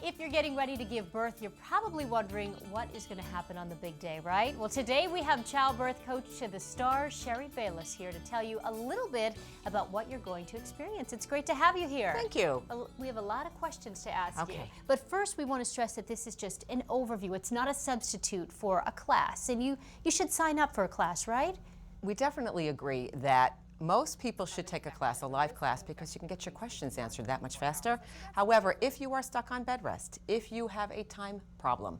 If you're getting ready to give birth, you're probably wondering what is going to happen on the big day, right? Well, today we have childbirth coach to the stars, Sheri Bayles, here to tell you a little bit about what you're going to experience. It's great to have you here. Thank you. We have a lot of questions to ask you. Okay. But first, we want to stress that this is just an overview. It's not a substitute for a class, and you should sign up for a class, right? We definitely agree that most people should take a class, a live class, because you can get your questions answered that much faster. However, if you are stuck on bed rest, if you have a time problem,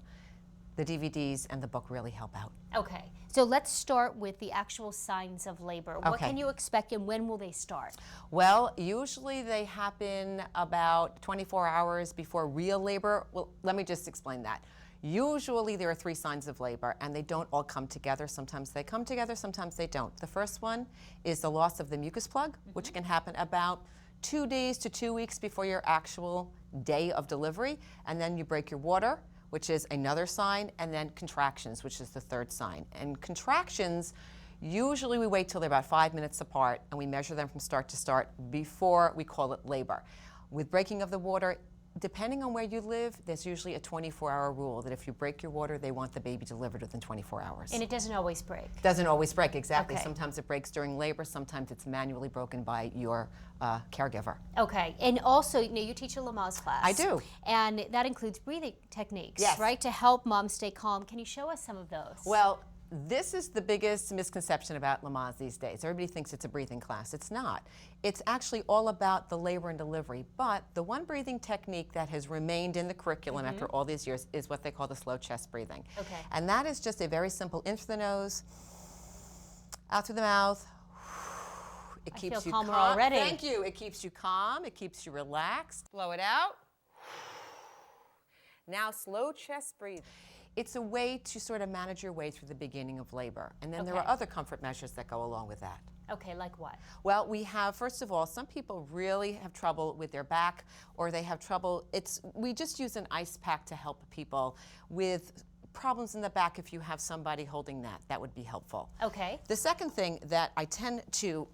the DVDs and the book really help out. Okay, so let's start with the actual signs of labor. What can you expect and when will they start? Well, usually they happen about 24 hours before real labor. Well, let me just explain that. Usually there are 3 signs of labor and they don't all come together. Sometimes they come together, sometimes they don't. The first one is the loss of the mucus plug, which can happen about 2 days to 2 weeks before your actual day of delivery. And then you break your water, which is another sign, and then contractions, which is the third sign. And contractions, usually we wait till they're about 5 minutes apart and we measure them from start to start before we call it labor. With breaking of the water, depending on where you live, there's usually a 24-hour rule that if you break your water, they want the baby delivered within 24 hours. And it doesn't always break. Doesn't always break, exactly. Okay. Sometimes it breaks during labor, sometimes it's manually broken by your caregiver. Okay, and also, you teach a Lamaze class. I do. And that includes breathing techniques, Yes. right, to help moms stay calm. Can you show us some of those? Well, this is the biggest misconception about Lamaze these days. Everybody thinks it's a breathing class. It's not. It's actually all about the labor and delivery. But the one breathing technique that has remained in the curriculum after all these years is what they call the slow chest breathing. Okay. And that is just a very simple in through the nose, out through the mouth. It keeps feel you calmer calm. already. Thank you. It keeps you calm. It keeps you relaxed. Blow it out. Now slow chest breathing. It's a way to sort of manage your way through the beginning of labor. And then there are other comfort measures that go along with that. Okay, like what? Well, we have, first of all, some people really have trouble with their back, or they have trouble, we just use an ice pack to help people with problems in the back. If you have somebody holding that would be helpful. Okay. The second thing that I tend to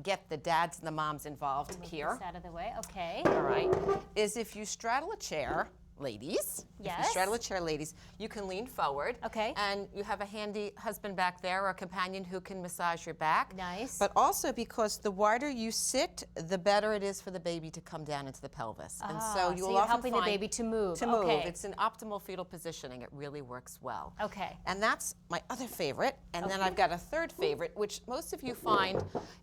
get the dads and the moms involved here, This out of the way, okay. all right, is if you straddle a chair, ladies. Yes. If you straddle a chair, ladies, you can lean forward. Okay. And you have a handy husband back there or a companion who can massage your back. Nice. But also because the wider you sit, the better it is for the baby to come down into the pelvis. And so you'll you're often helping the find baby to move. To move. Okay. It's an optimal fetal positioning. It really works well. Okay. And that's my other favorite. And then I've got a third favorite, which most of you find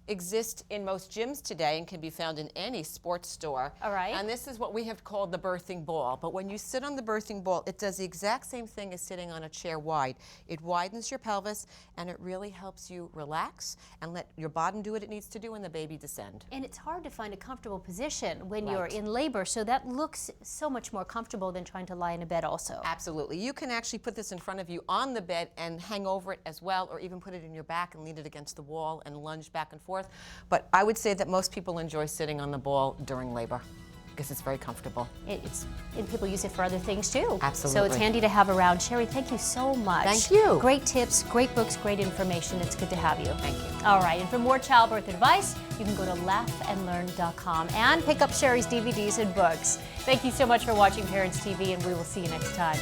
exist in most gyms today and can be found in any sports store. All right. And this is what we have called the birthing ball. But when you sit on the birthing ball, it does the exact same thing as sitting on a chair wide. It widens your pelvis and it really helps you relax and let your bottom do what it needs to do and the baby descend. And it's hard to find a comfortable position when you're in labor, so that looks so much more comfortable than trying to lie in a bed also. Absolutely. You can actually put this in front of you on the bed and hang over it as well, or even put it in your back and lean it against the wall and lunge back and forth. But I would say that most people enjoy sitting on the ball during labor, because it's very comfortable. And people use it for other things too. Absolutely. So it's handy to have around. Sheri, thank you so much. Thank you. Great tips, great books, great information. It's good to have you. Thank you. All right, and for more childbirth advice, you can go to laughandlearn.com and pick up Sheri's DVDs and books. Thank you so much for watching Parents TV, and we will see you next time.